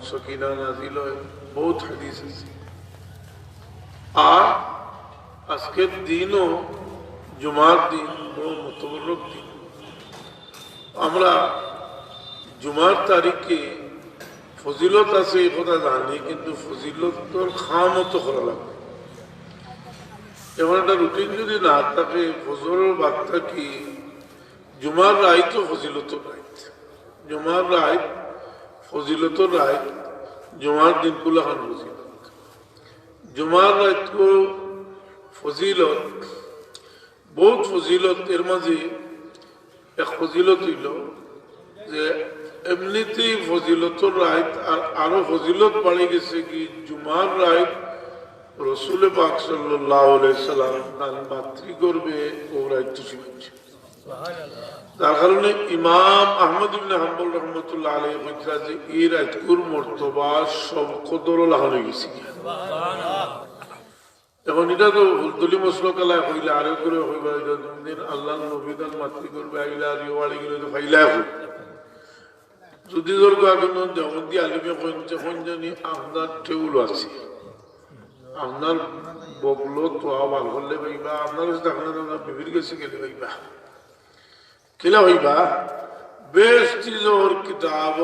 সকিনা নাজিল হয়, বহুত হাদিস আছে। আর আজকের দিনও জুমার দিন বড় মতবরক দিন। আমরা জুমার তারিখে ফজিলত আছে এই কথা জানি, কিন্তু ফজিলতর খামতো করা লাগবে। এমন একটা রুটিন যদি না থাকে, ফজরের বাদ থাকি জুমার রাইতও ফজিলতর রাইত, জুমার রাইত ফজিলতর রাইত, জুমার দিন কুলাখান ফজিলত। জুমার রাইত ফজিলত বহুত ফজিলত। এর মাঝে এক ফজিলত হইল যে এমনিতেই ফজিলতর রাইত আর আরো ফজিলত বাড়ি গেছে কি জুমার রাইত রসুল পাক সাল্লাল্লাহু আলাইহি সাল্লাম তার মাতৃ করবে ও রাইত শুনছে। তার কারণে ইমাম আহমদ ইবনে হাম্বল রহমতুল্লাহ আলাইহি কইরা যে এই রাইতকুর মর্তবা সব কদর লাগানো গেছে। এখন এটা তো হুলদুলি মশলকালা হইলে আরো করে হইবা, দিন আল্লাহ নবীদান মাতৃ করবে আইলা রিওয়াড়ি গেলে তো ফাইলা হই। যদি দর্গ আগুন দেওবন্দি আলিমে কইন জানি আপনার টেউল আছে, আপনার বগলো তো আবার হলে ভাইবা, আপনার কাছে আপনার বিবির কাছে গেলে ভাইবা কেলা হইবা। বেশ চিজর কিতাব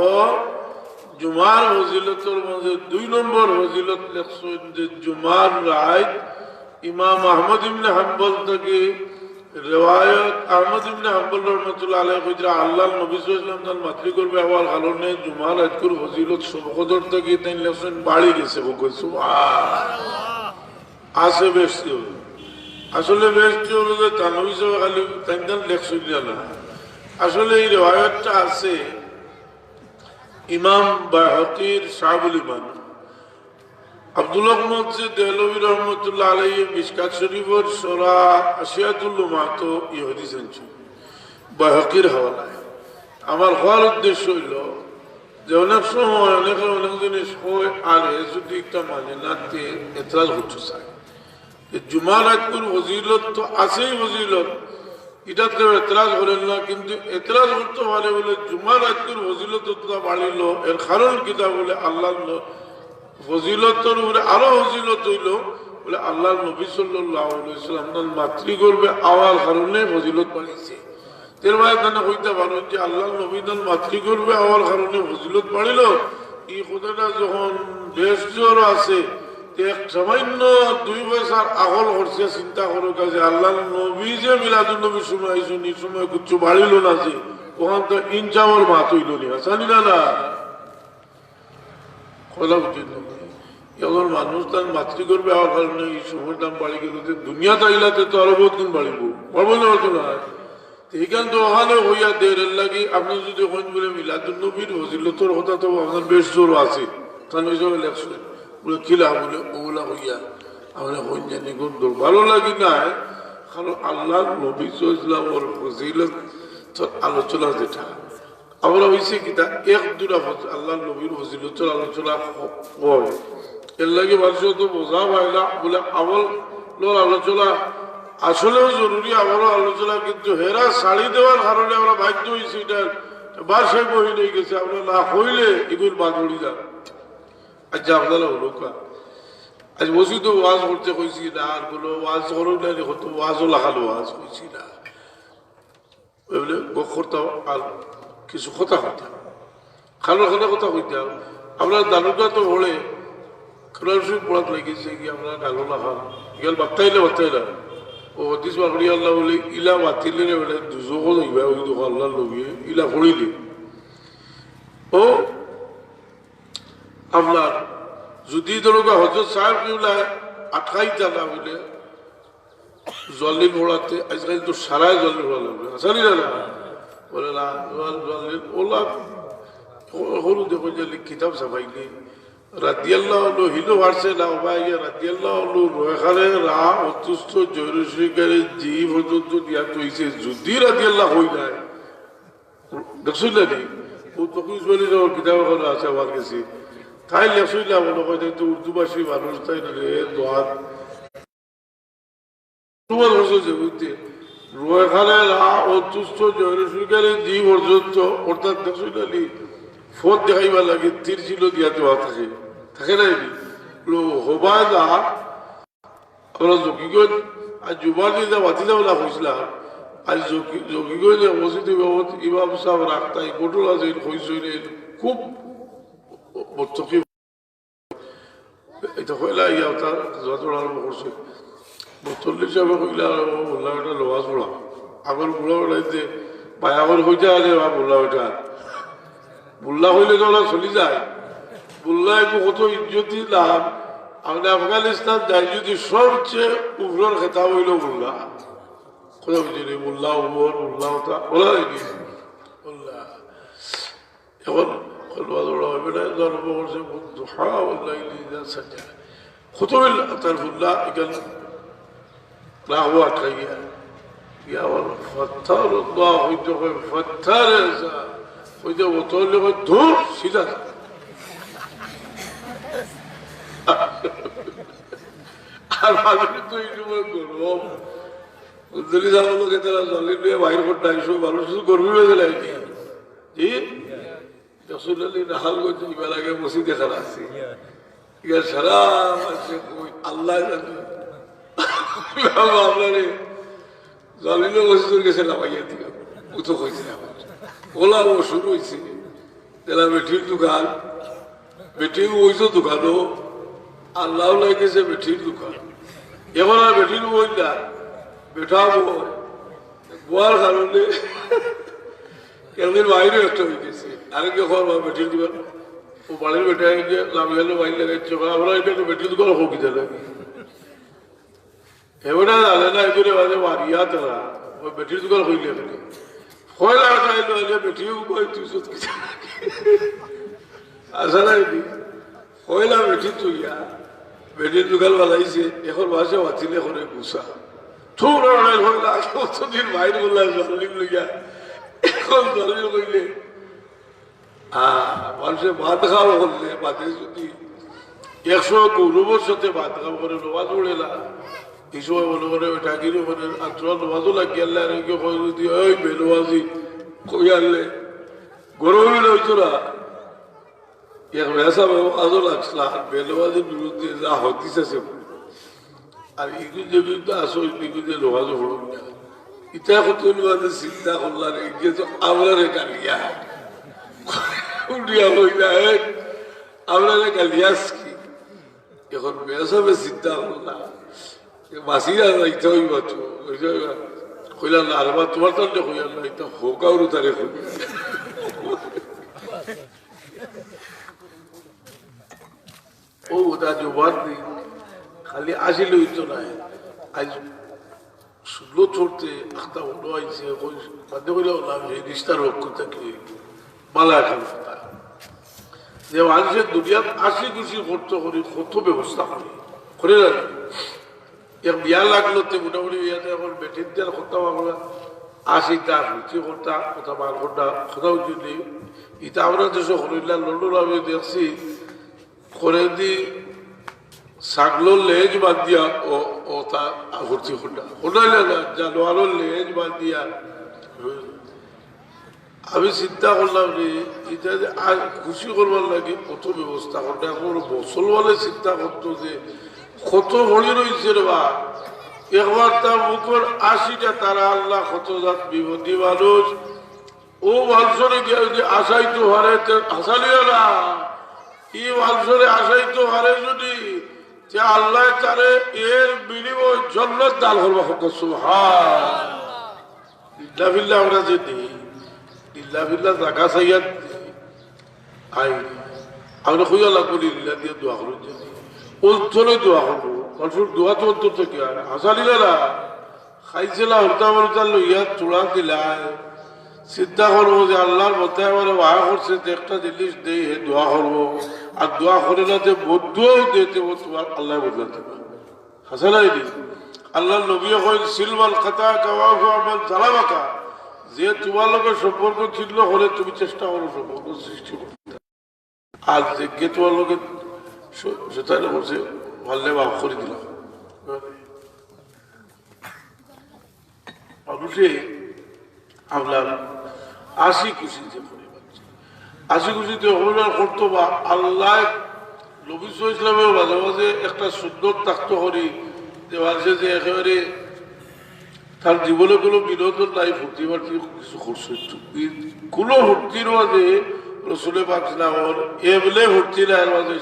জুমার ফজিলতর মধ্যে 2 নম্বর ফজিলত লেখছেন যে জুমার রাত ইমাম আহমদ ইবনে হাম্বল থেকে রিওয়ায়াত, আহমদ ইবনে হাম্বল রাহমাতুল্লাহ আলাইহি কইরা আল্লাহর নবী সাল্লাল্লাহু আলাইহি ওয়াসাল্লাম তার মাতৃ করবে হওয়ার কারণে জুমার রাতকুর ফজিলত সবকদর থেকে তাই লেখছেন বাড়ি গেছে। বকই সুবহানাল্লাহ। আছে বেশ আসলে বেশ হলো যে তানবী সাহেব খালি তাই লেখছেন না, আসলে এই রিওয়ায়াতটা আছে ইমাম বাইহাকির শাহুল ইমান আব্দুল্লাহ মসজিদ দেহলভী রহমতুল্লাহ আলাইহি মিশকাত শরীফের সূরা আশিয়াতুল লুমাত এই হাদিস আনছেন বাইহাকির হাওয়ালায়। আমার হওয়ার উদ্দেশ্য হইল যে অনেক সময় অনেক জিনিস হয় আর যদি একটা মানে না এতরাজ করতে চায়। জুমার রাতকুর ফজিলত তো আছেই ফজিলত, এটা কেউ এতরাজ করেন না, কিন্তু এতরাজ করতে পারে বলে জুমার রাতকুর ফজিলত বাড়িল। এর কারণ কিতা বলে আল্লাহ ফজিলতর উপরে আরো ফজিলত হইল বলে আল্লাহ নবী সাল্লাল্লাহু আলাইহি ওয়াসাল্লাম মাতৃ করবে আওয়ার কারণে ফজিলত বাড়িছে। এর মানে এখানে হইতে পারো যে আল্লাহ নবী মাতৃ করবে আওয়ার কারণে ফজিলত বাড়িল। এই কথাটা যখন বেশ জোর আছে, সামান্য 2 পয়সার আগল করছে, চিন্তা করো কাজে আল্লাহ নবী যে মিলাদুন নবীর সময় আইসুন এই সময় কিছু বাড়িল না, যে ওখান তো ইনচাওয়ার মাত হইল নি জানি না না খোলা উচিত নয়। এখন মানুষ তার মাতৃ করবে আমার কারণে এই সময়ের দাম বাড়ি গেল, দুনিয়া তাইলাতে তো আরো বহুত দিন বাড়িব পারবো না হতো না। এইখান তো ওখানে হইয়া দের লাগি আপনি যদি ওখান বলে মিলাদুন নবীর ফজিলতর কথা তো আপনার বেশ জোর আছে, তাহলে ওই সময় লেখছেন বলে কিলা বলে ওগুলা হইয়া আমরা হইন জানি কোন দোর ভালো লাগি নাই। কারণ আল্লাহ নবী ইসলামর ফজিলত আলোচনা যেটা আমরা হয়েছে কিতা এক দুটা আল্লাহ নবীর ফজিলতর আলোচনা হয়, এর লাগে মানুষ তো বোঝা পাইলা বলে আমল আলোচনা আসলেও জরুরি, আমারও আলোচনা, কিন্তু হেরা শাড়ি দেওয়ার কারণে আমরা বাধ্য হয়েছি। এটা বাসায় বহি নিয়ে গেছে, আমরা না হইলে এগুলো বাদড়ি যান। আচ্ছা আপনারা হলো আজ বসি তো ওয়াজ করতে কইছি না, আর কোনো ওয়াজ করো না, হতো ওয়াজও লাগালো ওয়াজ কইছি না বলে করতাম আর কিছু কথা হইতাম খানো খানা কথা হইতাম। আমরা দানুটা তো হলে পড়াত লেগেছে কি আমরা ডালো না খান গেল বাত্তাইলা ও হতিস বাকড়ি আল্লাহ বলে ইলা বাতিলে বেড়ে দুজো হইবা ওই দোকান আল্লাহ লবিয়ে ইলা পড়িলে ও আপনার যদি ধরোগা হজরত সাহেব কিউলা আটকাইতা না বলে জলি ভোড়াতে আজকাল তো সারাই জলি ভোড়া লাগবে আসানি না বলে না জলি ওলা হলু দেখো যে কিতাব সাফাইলে রাদিয়াল্লাহু আনহু হিলো হারছে না ভাই রাদিয়াল্লাহু আনহু রয়খানে রা অতুষ্ট জয়রশিকারে জীব হজরত দিয়া তৈছে যদি রাদিয়াল্লাহু হই যায় দেখছুন না ও তো কুছ বলি না কিতাব করে আছে আমার কাছে তাই লেখছুইলা বলো কই তো উর্দু ভাষী মানুষ তাই রে দোয়াত তোমার হচ্ছে বুঝতে রয়খানে রা অতুষ্ট জয়রশিকারে জীব হজরত অর্থাৎ দেখছুইলা ফোন দেখাইবার লাগে তীর ছিল দিয়া দেওয়া থাকে থাকে না হবায় না আমরা জকিগঞ্জ আর জুবার দিন বাতিলা বলা হয়েছিলাম আজ জকিগঞ্জ মসজিদ ইমাম সাহেব রাখতাই গোটল আছে হয়েছিল খুব মর্তকি এটা হইলা ইয়া তার যত আরম্ভ করছে 42 সালে হইলা বললাম এটা লোহা চোড়া আগর বুড়া বেড়াইতে বায়াগর হইতে আগে বা বললা ওইটা বুল্লা হইলে তো ওরা চলি যায় বুল্লা একটু কত ইজ্জতি লাভ আপনি আফগানিস্তান যাই যদি সবচেয়ে উপরের খেতা হইল বুল্লা কথা বুঝলি বুল্লা উমর বুল্লা ওটা বলা হয়নি বুল্লা এখন ওরা হইবে না জন্ম করছে দুহা বললা সাজা খুতবিল তারফুল্লাহ এখানে রাহু আটকাই গিয়া ইয়া ফত্থর আল্লাহ হইতে হয় ফত্থর ওই যে ওতলে ধূর সিধা আর মানুষ তো এই সময় গরম উদ্যোগী যাবো তারা জলে নিয়ে বাইর করতে আসবো মানুষ গরমি হয়ে গেলে জি রসুল্লাহ নাহাল করছে এবার আগে মসজিদে খারাপ আছে এবার সারা আল্লাহ আপনার জলিল মসজিদের গেছে নামাইয়া দিল উঠো হয়েছে আমার ওলা ও শুরু হয়েছে তেলা বেঠির দোকান বেটি ওইছো দোকানও আল্লাহ লাগেছে বেঠির দোকান এখন আর বেঠির বই না বেঠাবো গোয়ার কারণে একদিন বাইরে একটা হয়ে গেছে আরেক যখন বেঠির দোকান ও বাড়ির বেটা লামি গেলে বাইর লাগাইছে আমরা এটা তো বেঠির দোকান হোক দিতে এবারে জানে না এগুলো বাজে মারিয়া তারা ওই বেঠির দোকান হইলে এখানে কয়লা চাইলো আগে বেঠিও কয় তুই আসা নাই কয়লা বেঠি তুইয়া বেঠির দোকান বানাইছে এখন বাসে বাতিলে করে গুছা থোড় আগে অতদিন বাইর বললাম জলিম লইয়া এখন জলিম কইলে মানুষের ভাত খাওয়া করলে বাদে যদি 190 সাথে ভাত খাওয়া করে নোয়া জোড়ে না এই সময় মনে করে ঠাকির মানে আত্মা নোয়াজও লাগিয়ে আনলে আর কেউ যদি ওই বেনোয়াজি কই আনলে গরমে হইতো না ভেসা আজও লাগছিল আর বেনোয়াজির বিরুদ্ধে যা হতিস আছে আর এগুলো যে বিরুদ্ধে আসো এগুলো নোয়াজও হড়ুন না ইটা কত চিন্তা করলাম এগিয়ে তো আমরা রে কালিয়া উড়িয়া হই না আমরা রে কালিয়াস কি এখন বেসবে চিন্তা করলাম মাসিরা যাইতে হইবা তো কইলাম না আরে তোমার তো কইলাম না এটা হোকাউরু তারে হইবে ও ওটা জবান দি খালি আসিল হইতো না আজ শুনলো চড়তে আখতা হলো আইছে বাধ্য কইলাম না এই রিস্তার রক্ষ থেকে মালা খান যে মানুষের দুনিয়াত আসি খুশি করতে করি কত ব্যবস্থা করি করে রাখি এক বিয়া লাগলো মোটামুটি বিয়াতে এখন বেটির দেওয়ার কথা আমরা 80টা লুচি করতা কথা বার করতা কোথাও যদি এটা আমরা দেশে হরিল্লা লন্ডন আমি দেখছি করে দি ছাগলোর লেজ বাদ দিয়া ও তা ভর্তি হটা হটাইলে না জানোয়ারের লেজ বাদ দিয়া আমি চিন্তা করলাম যে এটা যে আর খুশি করবার লাগে কত ব্যবস্থা করতে এখন মুসলমানের চিন্তা করতো যে কত হরি রয়েছে রে বা একবার তার মুখর 80টা তারা আল্লাহ কত জাত বিপদী মানুষ ও মানুষরে গিয়ে আশাইতো হারে হাসালিও না এই মানুষরে আশাইতো হারে যদি যে আল্লাহ তারে এর বিনিময় জন্নত দান করবো সুবহানাল্লাহ বিল্লাহ আমরা যে দিই ইল্লা বিল্লাহ জায়গা চাইয়া আই আমরা খুঁজা লাগবো ইল্লা দিয়ে দোয়া করুন যদি অন্তরে দোয়া করবো মানুষের দোয়া তো অন্তর থেকে আর হাসালিলা না খাইছিলা হরতাম লইয়া চূড়া দিলায় চিন্তা করবো যে আল্লাহর মধ্যে আমার ওয়া করছে যে একটা জিনিস দেই হে দোয়া করবো আর দোয়া করে না যে বদুয়াও দিতে তোমার আল্লাহ বদলাতে পারে হাসালাই দি আল্লাহ নবী কইল সিলমাল খাতা কাওয়াফু আমান জালামাকা যে তোমার লোকের সম্পর্ক ছিল হলে তুমি চেষ্টা করো সম্পর্ক সৃষ্টি করতে আর যে তোমার লোকের সেটাই বলছে ভাল্লে মাফ করে দিলাম মানুষে আপনার আসি খুশি যে হাসি খুশিতে অভিনয় করতো বা আল্লাহ নবী ইসলামেও মাঝে মাঝে একটা সুন্দর থাকতো করি যে মানুষে যে একেবারে তার জীবনে কোনো বিনোদন নাই, ফুর্তি ফার্তি কিছু করছে কোনো ফুর্তির মাঝে রসুলে পাচ্ছিলাম এমলে ফুর্তি না এর মাঝে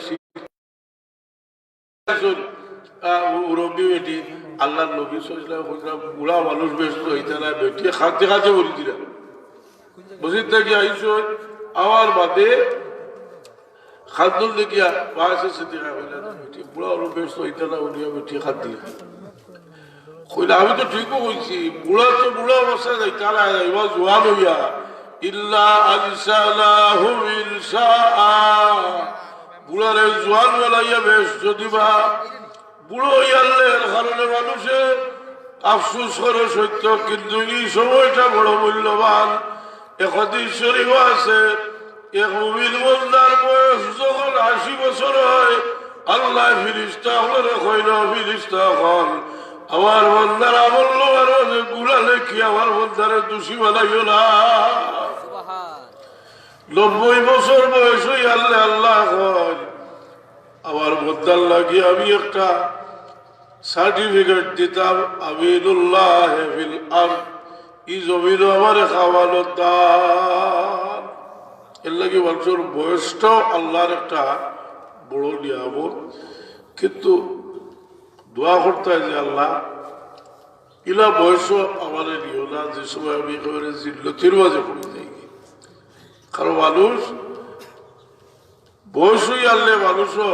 রবি বেটি আল্লাহ নবী সাল্লাম বুড়া মানুষ ব্যস্ত হইতে না বেটি খাতে খাতে বলি দিলাম বসে থাকি আইস আমার বাদে খাদ্য দেখিয়া বাসে সে দেখা হইলাম বেটি বুড়া মানুষ ব্যস্ত হইতে না উনিয়া বেটি খাদ দিলাম কইলে আমি তো ঠিকও কইছি বুড়া তো বুড়া অবস্থায় যাইতে না এবার জোয়ান হইয়া ইল্লা আনসালাহু ইনশাআ বুড়ারে জোয়ান বেলাইয়া ব্যস্ত দিবা বুড়ো হইয়ালের কারণে মানুষে আফসোস করে সত্য, কিন্তু এই সময়টা বড় মূল্যবান। একদিন শরীফ আছে এক মুমিন বান্দার বয়স যখন ৮০ বছর হয় আল্লাহ ফিরিস্তা হলে কইল ফিরিস্তা হল আমার বান্দার আমল লোয়ার গুলা লেখি আমার বান্দারে দোষী বানাইও না। ৯০ বছর বয়স হই আল্লাহ আল্লাহ হয় আমার বান্দার লাগি আমি একটা সার্টিফিকেট দিতাম আমিনুল্লাহ ফিল আরদ, ই জমিন আমার খাওয়ানোর দান। এর লাগে মানুষের বয়সটাও আল্লাহর একটা বড় নিয়ামত, কিন্তু দোয়া করতে হয় যে আল্লাহ ইলা বয়সও আমার নিও না যে সময় আমি একেবারে জিল্লতির মাঝে পড়ে যাই। কারণ মানুষ বয়সই আনলে মানুষও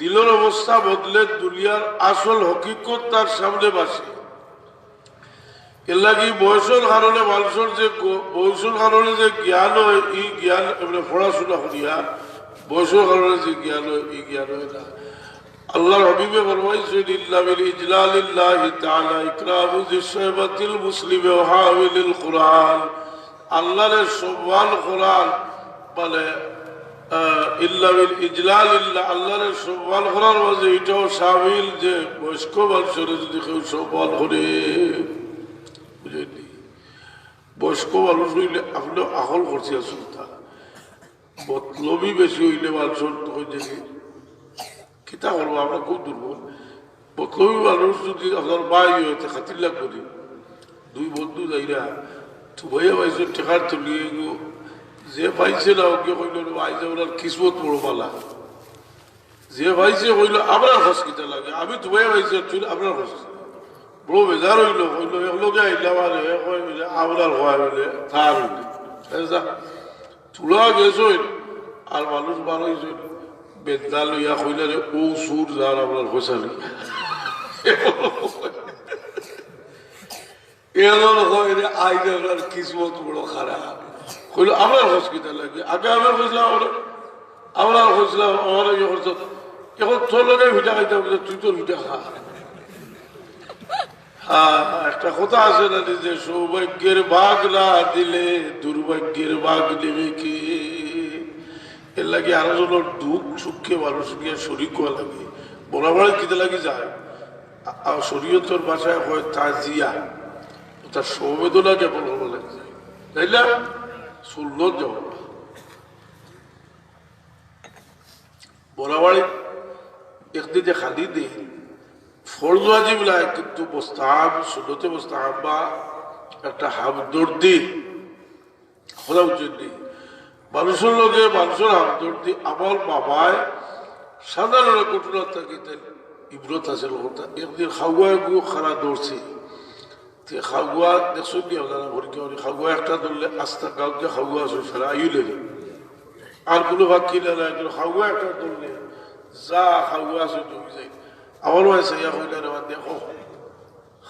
দিলের অবস্থা বদলে দুনিয়ার আসল হকিকত তার সামনে বাসে। এর লাগে বয়সের কারণে মানুষের যে বয়সের কারণে যে জ্ঞান হয় এই জ্ঞান এমনি পড়াশোনা করিয়া বয়সের কারণে যে জ্ঞান হয় এই জ্ঞান হয় না। আল্লাহর হাবিবে ফরমাইছেন ইল্লা বিল ইজলালিল্লাহি তাআলা ইকরামু যিশাবাতিল মুসলিমি ওয়া হাওয়ালিল কুরআন, আল্লাহর সম্মান কোরআন মানে ইল্লা বিল ইজলালিল্লাহ আল্লাহর সম্মান করার মাঝে এটাও শামিল যে বয়স্ক মানুষের যদি কেউ সম্মান করে, বুঝেনি বয়স্ক মানুষ হইলে আপনি আকল করছি আসুন তা মতলবি বেশি হইলে মানুষের তখন দেখি কিতা করবো আমরা খুব দুর্বল। মতলবি মানুষ যদি আপনার বাই হইতে খাতির লাগ করি দুই বন্ধু যাইরা তুবাইয়া পাইছে ঠেকার তুলিয়ে যে পাইছে না ওকে কইল আইসে ওনার কিসমত বড় পালা, যে পাইছে কইল আপনার হসকিতা লাগে আমি তুবাইয়া পাইছি আপনার হসকি বড় বেজার হইল কইল একলগে আইলে আমার আপনার হয় হইলে তার হইলে তুলা গেছ আর মানুষ ভালো হয়েছে বেদনা লইয়া কইলে ও সুর যার আপনার পয়সা নেই এমন হয় আইলে আপনার কিসমত বড় খারাপ কইল আপনার হসকিতা লাগে আগে আমার বুঝলাম আপনার বুঝলাম আমার ইয়ে করছ এখন তোর লগে ভিটা খাইতে হবে তুই তোর ভিটা খা। হ্যাঁ একটা কথা আছে না যে সৌভাগ্যের ভাগ না দিলে দুর্ভাগ্যের ভাগ নেবে কি। এর লাগে আরো জন দুঃখ সুখে মানুষ নিয়ে শরিক হওয়া লাগে বরাবর কিতে লাগে যায় শরীয়তের ভাষায় হয় তাজিয়া তার সমবেদনা কেমন হলো লাগে যায় তাই না সুন্নত যাওয়া বরাবর একদিনে খালি দেই ফরজ ওয়াজিব লাগে কিন্তু মুস্তাহাব সুন্নতে মুস্তাহাব বা একটা হামদর্দি খোদা উচিত নেই মানুষের লোকে মানুষের হামদর্দি আমার বাবায় সাধারণ ঘটনা থাকিতেন ইব্রত আছে একদিন খাওয়া গু খারা দৌড়ছে খাওয়া দেখছো কি আপনারা পরীক্ষা খাওয়া একটা ধরলে আস্তা কাউকে খাওয়া আসে ফেরা আইলে আর কোনো ভাগ কিনে না খাওয়া একটা ধরলে যা খাওয়া আছে ডুবে যায়। আমার আছে ইয়া কইলে দেখো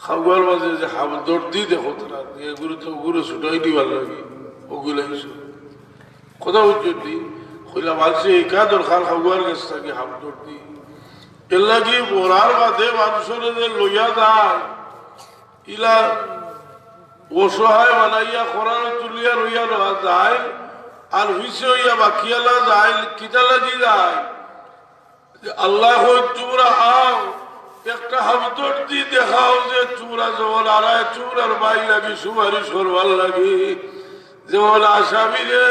খাওয়ার মাঝে যে হামদর্দি দেখো তারা এগুলো তো ওগুলো ছুটাই দিবার লাগে ওগুলো কথা উজ্জ্বলি কইলা মানুষে একাদর খাল খাওয়ার গেছে থাকে হামদর্দি এর লাগে বলার বাদে মানুষের যে লইয়া যায় ইলা অসহায় বানাইয়া খরার তুলিয়া রইয়া নেওয়া যায় আর হুইসে হইয়া বাকিয়ালা যায় কিতা লাগি যায় আল্লাহ তোমরা আও একটা হামদর্দি দেখাও যে তোমরা যেমন আড়ায় তোমরার বাই লাগি সুপারিশ করবার লাগে যেমন আসামিরে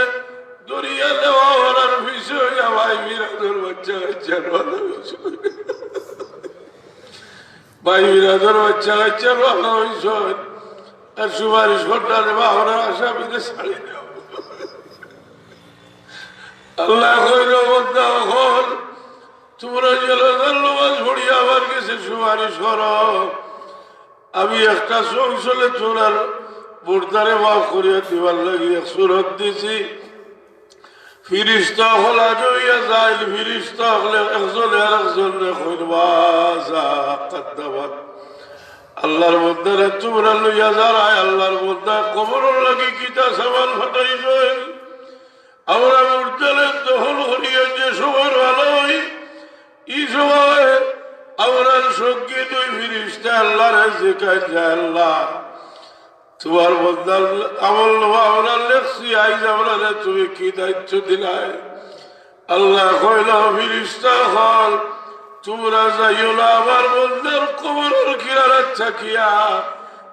দরিয়া দেওয়া ওনার বিষয় ভাই বিরাজর বাচ্চা কাচ্চার ভালো বিষয় ভাই বিরাজর বাচ্চা কাচ্চার ভালো বিষয় আর সুপারিশ করতার বাহরা আসামিকে ছাড়ি দেওয়া আল্লাহ কইল বন্ধা হল তোমরা জেলাদার নামাজ পড়িয়া আমার কাছে সুপারিশ করো আমি একটা সংসলে তোরার বোর্দারে মাফ করিয়া দিবার লাগি এক সুরত দিছি ফিরিস্তা হলা জইয়া যাইল ফিরিস্তা হলে একজন আর একজন কদ্দাবাদ আল্লাহর মধ্যে তোমরা লইয়া যারায় আল্লাহর মধ্যে কবরের লাগি কিতা সামান ফাটাই যায় আমরা মুরতালে দখল করিয়া যে সময় ভালো হই এই সময় আমরা সঙ্গে দুই ফিরিস্তা আল্লাহর জিকার যায় আল্লাহ তোমার বন্দার আমল আমরা লেখছি আইজ আমরা তুমি কি দায়িত্ব দিলাই আল্লাহ কইল ফিরিস্তা হল তোমরা যাইও না আমার বন্দার কবরের কিনারে থাকিয়া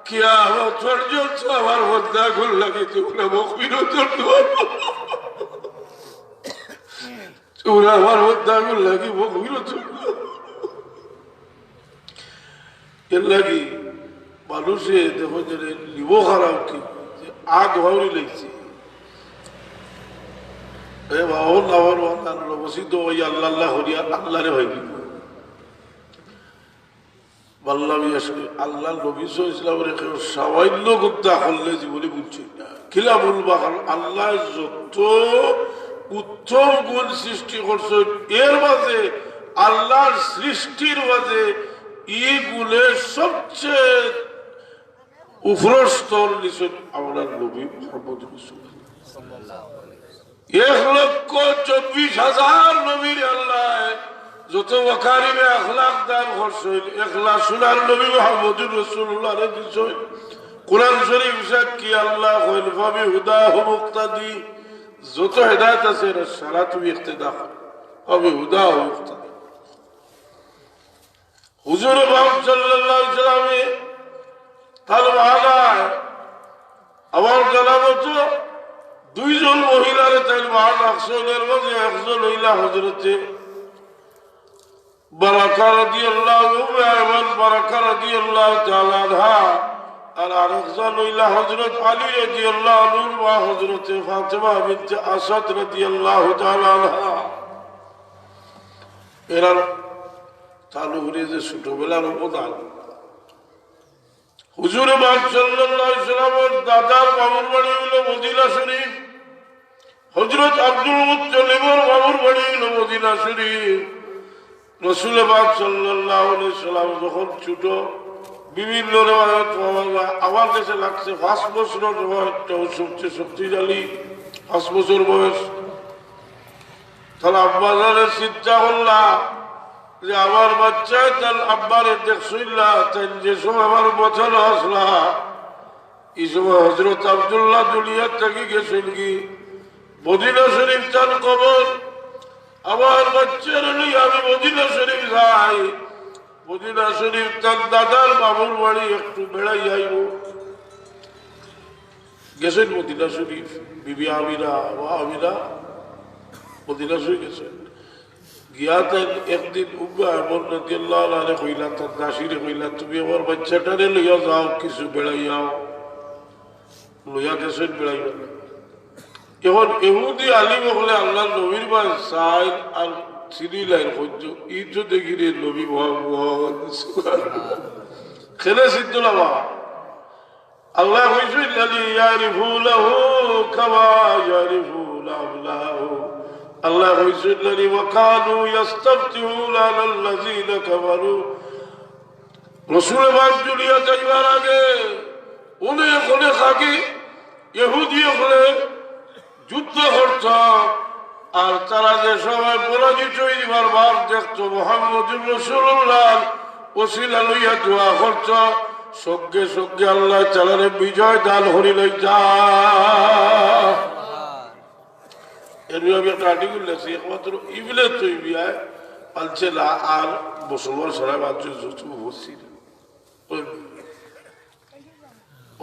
কিয়ামত পর্যন্ত আমার বন্দা গুল লাগি তোমরা মুখবিরতর দোয়া তোমরা আমার বন্দা গুল লাগি মুখবিরতর এর লাগি মানুষে দেখো যে লিব খারাপ কি আগ ভাবি লাগছে আল্লাহ হরিয়া আল্লাহরে ভাবি আল্লাহ নবী ইসলামের সামান্য গুপ্তা করলে জীবনে বুঝছি না খিলা বলবা কারণ আল্লাহ যত উত্তম গুণ সৃষ্টি করছেন এর মাঝে আল্লাহর সৃষ্টির মাঝে এই গুণের সবচেয়ে উপর স্তর নিছেন আমরা নবী মুহাম্মদ রাসূলুল্লাহ 1,24,000 নবীর আল্লাহ যত ওয়াকারিমে আখলাক দান করছেন ইখলাসুল নবী মুহাম্মদ রাসূলুল্লাহ এর দিছেন কোরআন শরীফ সাক্ষী আল্লাহ কইল ফাবি হুদাহু মুক্তাদি যত হেদায়েত আছে এর সারা তুমি ইক্তেদা করো ফাবি হুদাহু মুক্তাদি হুজুর পাক সাল্লাল্লাহু আলাইহি ওয়াসাল্লামে তার মহানায় আমার জানা মতো দুইজন মহিলারে তাই মহান আকসনের মধ্যে একজন হইলা হজরতে বারাকা রাদিয়াল্লাহু আনহা বারাকা রাদিয়াল্লাহু তাআলা আনহা আর আরেকজন হইলা হযরত আলী রাদিয়াল্লাহু আনহু ওয়া হযরতে ফাতেমা বিনতে আসাদ রাদিয়াল্লাহু তাআলা আনহা এরা চালু করে যে ছোটবেলার অবদান হুজুর পাক সাল্লাল্লাহু আলাইহি ওয়াসাল্লামের দাদার বাবুর বাড়ি হলো মদিনা শরীফ হযরত আব্দুল মুত্তালিবের বাবুর বাড়ি হলো মদিনা শরীফ রাসূল পাক সাল্লাল্লাহু আলাইহি ওয়াসাল্লাম যখন ছোট বিভিন্ন রিওয়ায়াত আমার কাছে লাগছে 5 বছরের রিওয়ায়াতটা সবচেয়ে শক্তিশালী 5 বছর বয়স তাহলে আব্বা জানের চিন্তা করলাম যে আমার বাচ্চা তার আব্বারে দেখছিল্লা তাই যে সময় আমার বছর আসলা এই সময় হযরত আব্দুল্লাহ দুনিয়ার থেকে গেছেন কি মদিনা শরীফ তার কবর আমার বাচ্চার আমি মদিনা শরীফ যাই মদিনা শরীফ তার দাদার বাবুর বাড়ি একটু বেড়াই যাইব গেছেন মদিনা শরীফ বিবি আমিনা ও আমিনা মদিনা শরীফ গেছেন গিয়া তাই একদিন কইলা তার দাসিরে কইলা তুমি আমার বাচ্চাটারে লইয়া যাও কিছু বেড়াইয়াও লইয়া গেছেন বেড়াইয়া এখন এহুদি আলিম হলে আল্লাহ নবীর বা সাইন আর চিনি লাইন সহ্য ই তো দেখি রে নবী মোহাম্মদ খেলে সিদ্ধ লাভা আল্লাহ কইছে ইয়ারিফুনাহু কামা ইয়ারিফুনা আবনাহু আল্লাহ কইছে ওয়াকানু ইস্তাফতিহুনা আলাল্লাযিনা কাফারু রাসূল পাক দুনিয়া যাইবার আগে অনেক অনেক আগে ইহুদি হলে যুদ্ধ করত আর তারা যে সময় পরাজিত হইবার ভাব দেখতো মুহাম্মদুর রাসূলুল্লাহ ওসিলা লইয়া দোয়া করত সঙ্গে সঙ্গে আল্লাহ তাআলার বিজয় দান হরিলই যা এর আমি একটা আর্টিকেল লেখছি একমাত্র ইবলে তৈবিয়ায় পালছে না আর মুসলমান সারা বাচ্চ যত বসছি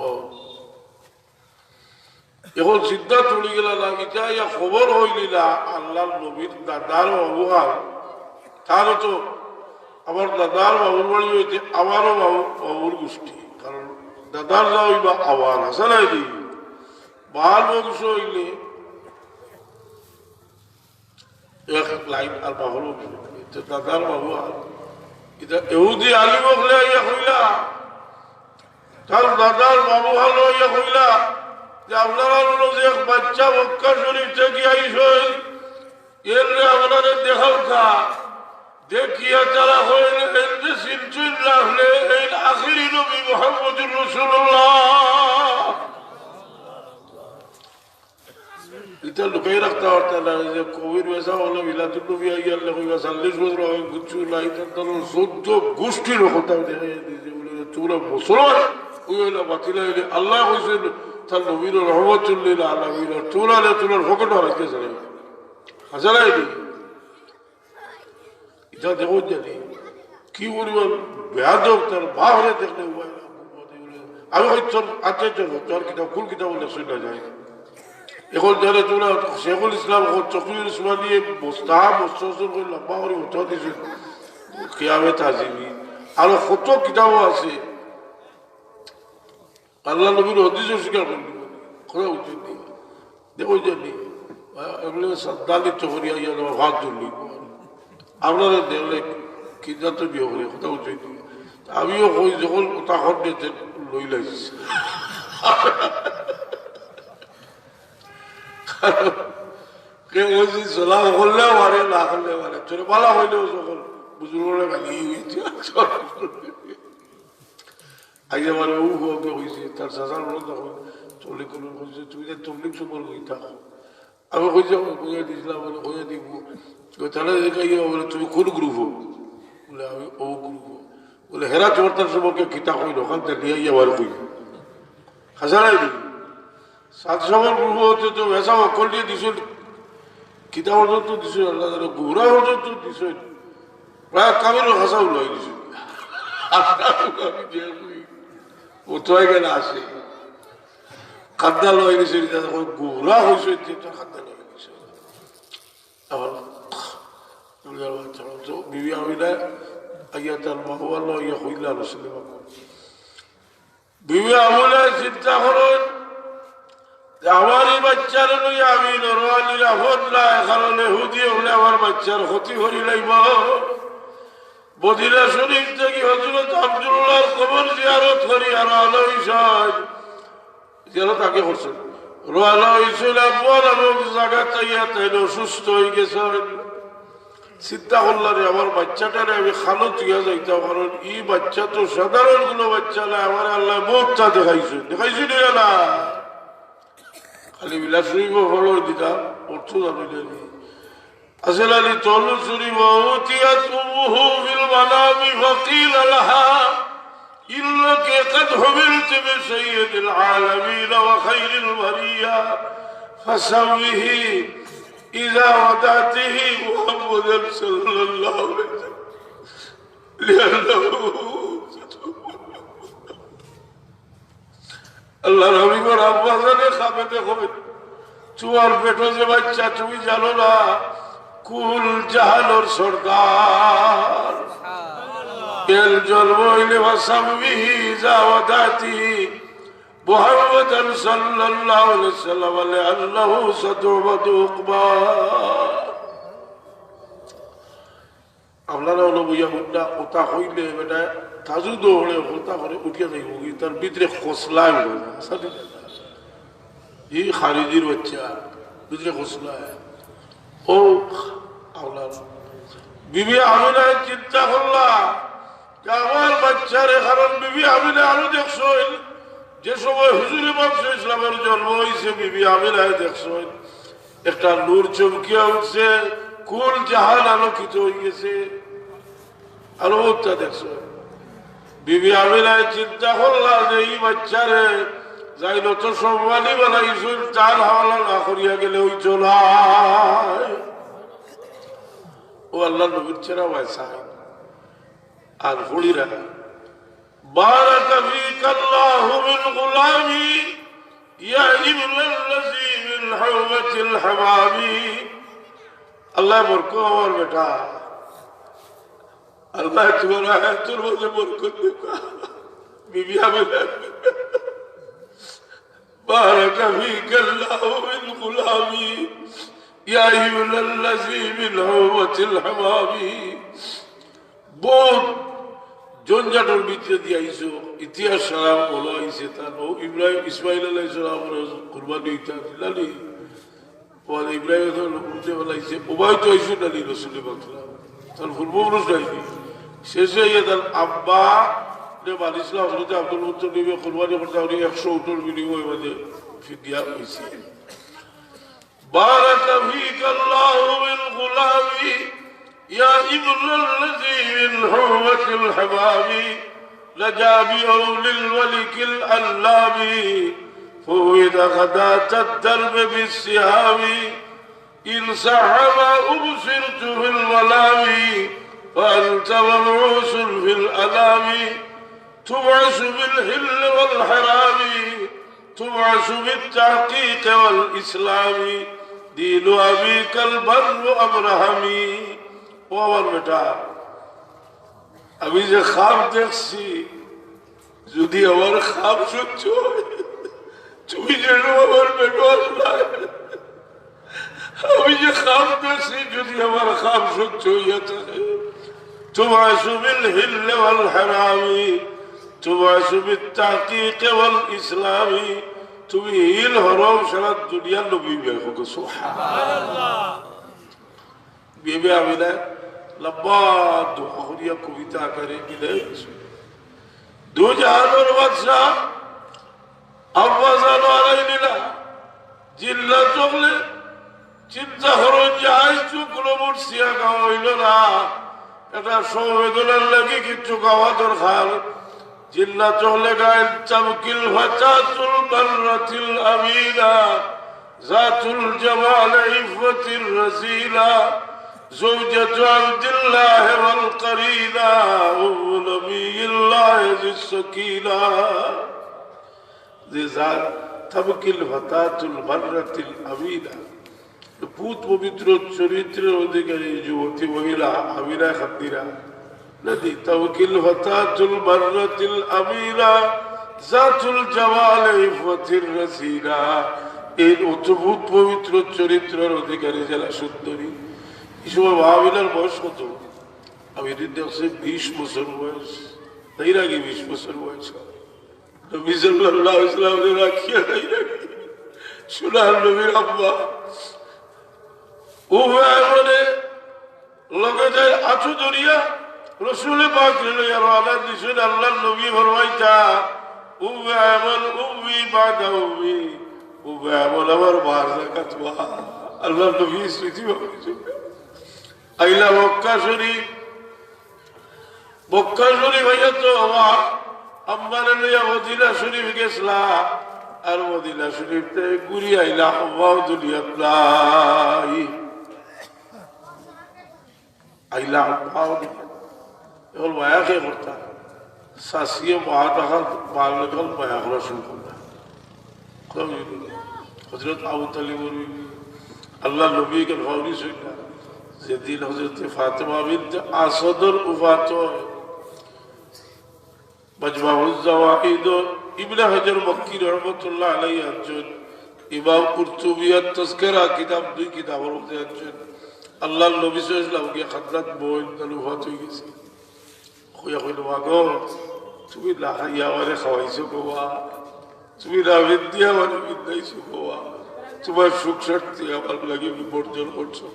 ও এখন সিদ্ধা চলে গেল না এটা ইয়া খবর হইলিলা আল্লাহ নবীর দাদার বাবুহাল তারও তো আমার দাদার বাবুর বাড়ি হইতে আমারও বাবুর গোষ্ঠী কারণ দাদার যা হইবা আবার আসা নাই দি বাল বংশ হইলে এক লাইন আর বাবুর বংশ দাদার বাবু এটা এহুদি আলী বকলে ইয়া হইলা তার দাদার বাবু হাল ইয়া হইলা যে আপনারা হলো যে এক বাচ্চা মক্কা শরীফ থেকে আইসই এর আপনারা দেখাও খা দেখিয়া তারা হইল এতে সিলসিল রাখলে এই আখিরি নবী মুহাম্মদুর রাসূলুল্লাহ এটা লুকাই রাখতে পারত না যে কবির বেসা হলো মিলাদুল নবী আইয়ার লেখা 40 বছর আগে গুচ্ছু লাই তার 14 গোষ্ঠীর কথা দেখা দিয়েছে বলে তোরা মুসলমান ওই হলো বাতিল হইলে আল্লাহ কইছেন তার নবীর রহমতুল্লিল আলামিন তোলালে তোলার ফকট হারাইতে চাই হাজারাই দি এটা দেখো জানি কি পরিমাণ বেয়াদব তার বাহরে দেখলে আমি ওই তোর আতে তোর কিতাব কুল কিতাব লেখছি না যায় এখন যারা তোরা শেখুল ইসলাম চকরির ইসলাম নিয়ে বস্তা বস্তা করে লম্বা করে উঠা দিছে কেয়ামে তাজিমি আরো কত কিতাবও আছে আল্লাহ নবীর হদিসও স্বীকার করে দিব কোথাও উচিত নেই দেখো জানি এগুলো সাদ্দালি চকরিয়া ইয়া হাত ধরলি আপনারা দেখলে কিনা তো বিয়ে করে কোথাও উচিত নেই আমিও কই যখন ওটা হট দিতে লই লাগছে কে বলছি চলা করলেও পারে না করলেও পারে চলে ভালো হইলেও যখন বুজুর্গরা গালি হয়েছে আগে আমার ওকে হয়েছে তার চাচার বলো তখন তবলিক করবেন বলছে তুমি যে তবলিক সম্পর্ক হয়ে থাকো আমি কইছি কইয়া দিয়েছিলাম বলে কইয়া দিব তাহলে দেখাইয়া বলে তুমি কোন গ্রুপ হো বলে আমি ও গ্রুপ বলে হেরা চর্তার সম্পর্কে কিতা কইল ওখান থেকে নিয়ে আবার কই হাজারাই দিই সাত সবার গ্রুপ হচ্ছে তো ভেসা অক্ষর দিয়ে দিছ কিতা অর্জন তো দিছ আল্লাহ গুহরা অর্জন তো দিছ প্রায় কামেরও হাসাও লয় দিছ কোথায় গেলে আসে খাদ্যা লয় গেছে গুহরা হয়েছে খাদ্যা লয় গেছে আবার বিবি আমিনা আইয়া তার বাবা লইয়া হইলা রসুল বিবি আমিনা চিন্তা করেন আমারই বাচ্চার লইয়া আমি নরওয়ালির আফত না কারণ হুদি হলে আমার বাচ্চার ক্ষতি করি লাগব মদিনা শরীফ থেকে হযরত আব্দুল্লাহর কবর জিয়ারত করি আর আলোইসাজ জিয়ারত আগে করছেন রওনা হয়েছিল বল এবং জায়গা তাইয়া তাইলে অসুস্থ হয়ে গেছে চিন্তা করলাম আমার বাচ্চাটারে আমি খালো তুইয়া যাইতাম কারণ এই বাচ্চা তো সাধারণ কোনো বাচ্চা না আমার আল্লাহ বহুতটা দেখাইছে না খালি বিলাস শরীফ ফলো দিতা অর্থ জানিলেন আসল আলী তল শরীফ উতিয়াত উম্মুহু ফিল মানামি ফাকিল লাহা ইন্নাকা قد حملت بسيد العالمين وخير البرية فسوه إذا ودعته محمدا صلى الله عليه وسلم لأنه আল্লাহ রবিবার আব্বাসানে খাবেতে হবে তোমার পেটো যে বাচ্চা তুমি জানো না কুল জাহানোর সরকার এর জন্ম হইলে ভাসামিহি জাওয়াদাতি মুহাম্মাদান সাল্লাল্লাহু আলাইহি সাল্লাম আল্লাহু সাদুবাতু উকবা আপনারা হলো বুঝা মুদ্রা কথা হইলে বেটা তাজু দৌড়ে হতা করে উঠিয়া যাইব তার ভিতরে খোসলা এই খারিজির বাচ্চা ভিতরে খোসলা ও আপনার বিবি আমিনায় চিন্তা করলা যে আমার বাচ্চারে কারণ বিবি আমিনা আরো দেখছো যে সময় হুজুরে বাদশাহ ইসলামের জন্ম হয়েছে বিবি আমিনায় দেখছো একটা নূর চমকিয়া উঠছে কুল জাহান আলোকিত হয়ে গেছে আরো ওটা দেখছো বিবি আমিনায় চিন্তা করলাম যে এই বাচ্চারে যাই নত সম্মানী বানাইছিল তার হাওলা না করিয়া গেলে ওই চলায় ও আল্লাহ নবীর ছেড়া পয়সা আর ফুড়িরা বারাকা ফিকা আল্লাহু মিন গুলামি ইয়া ইবনাল্লাযী মিন হাওয়াতিল হামামি আল্লাহ বরকত আমার বেটা আল্লাহ তোমার আয়াতের মধ্যে বরকত দেবা বিবি আমিনা بارك فيك الله من غلامي يا ابن الذي من هوة الحمامي বহুত জঞ্জাটের ভিতরে দিয়ে আইসো ইতিহাস সালাম বলো আইসে তার ইব্রাহিম ইসমাইল আলাইহিস সালাম কুরবানি ইতালি বলে ইব্রাহিম উঠে বলাইছে উভয় তো আইসো নালি রসুল বাকলাম তার পূর্বপুরুষ নাইনি শেষে তার আব্বা ইসলাম হজরত আব্দুল মুত্তালিব কুরবানি করতে উনি 100 উটের বিনিময়ে মানে ফিদিয়া হয়েছে بارك فيك الله من غلامي يا ابن الذي من حوة الحمام لجابئ للولك الألام فويد غداة الدرب بالسهام إن سحب أبصرت في الملام وأنت مبعوث في الألام تبعث بالحل والحرام تبعث بالتحقيق والإسلام دين أبيك البر أبراهيمي وأمر বেটা আমি যে খাব দেখছি যদি আমার খাব সহ্য হয় তুমি যেন আমার বেটা আমি যে খাব দেখছি যদি আমার খাব সহ্য হইয়া থাকে تبعث بالحل والحرام تبعث بالتحقيق والإسلام তুমি হিল হরম সারা দুনিয়ার নবী বিয়ে হোক সুবহানাল্লাহ বিয়ে আমিনা লম্বা দোয়া করিয়া কবিতা আকারে বিদায় দু জাহানের বাদশাহ আব্বাসান আলাইহিনা জিল্লা চলে চিন্তা হরণ যায় চুকলো মুর্শিয়া গাওয়া হইল না এটা সংবেদনের লাগে কিছু গাওয়া দরকার জিল্লা চলে গায়ের চামকিল ফাচাতুল বাররাতিল আমিনা জাতুল জামাল ইফাতির রাসিলা زوجة عبد الله والقرينة ونبي الله ذي السكينة ذات تبكي الفتاة المرة الأمينة পুত পবিত্র চরিত্রের অধিকারী যুবতী মহিলা আমিনা খাদিরা নদী তাওকিল ফাতাতুল বাররাতিল আমিনা জাতুল জামাল ইফাতির রাসিলা এই অদ্ভুত পবিত্র চরিত্রের অধিকারী যারা সুন্দরী এই সময় আমিনার বয়স কত? আমি দেখছি 20 বছর বয়স, তাই নাকি 20 বছর বয়স নবী সাল্লাল্লাহু আলাইহি ওয়াসাল্লাম রাখিয়া তাই নাকি সোনার নবীর আব্বা ও বলে লগে যায় আছু দরিয়া রসুলে পাক লইয়া রওনা দিছেন আল্লাহর নবী ফরমাইতা ও আমল উম্মি বাদা উম্মি ও আমল আমার মার যাকাত ওয়া আল্লাহর নবী স্মৃতি ভাবছে আইলা মক্কা শরীফ ভাইয়া তো আম্মারে লইয়া মদিনা শরীফ গেছলা আর মদিনা শরীফতে ঘুরি আইলা আম্মাও দুনিয়াত নাই আইলা আম্মাও এখন মায়া কে করতা শাসিয়ে মা টাকা মারলে তখন মায়া করা শুরু করলা হজরত আবু তালিব আল্লাহ নবীকে ভাবনি শুনলা যেদিন হজরত ফাতেমা বিনতে আসাদর উফাত হয় মাজমাউজ জাওয়াহিদ ইবনে হাজার মক্কি রাহমাতুল্লাহ আলাইহি একজন ইমাম কুরতুবিয়াত তাযকিরা কিতাব 2 কিতাবের মধ্যে একজন আল্লাহর নবী সাল্লাল্লাহু আলাইহি ওয়াসাল্লাম খাদরাত বইন তালু উফাত হয়ে গেছে কইয়া কইল মাগো তুমি লাহাইয়া ওরে খাওয়াইছো গোয়া তুমি রাবিদ দিয়া মানে বিদাইছো গোয়া তোমার সুখ শান্তি আমার লাগি বিপর্জন করছো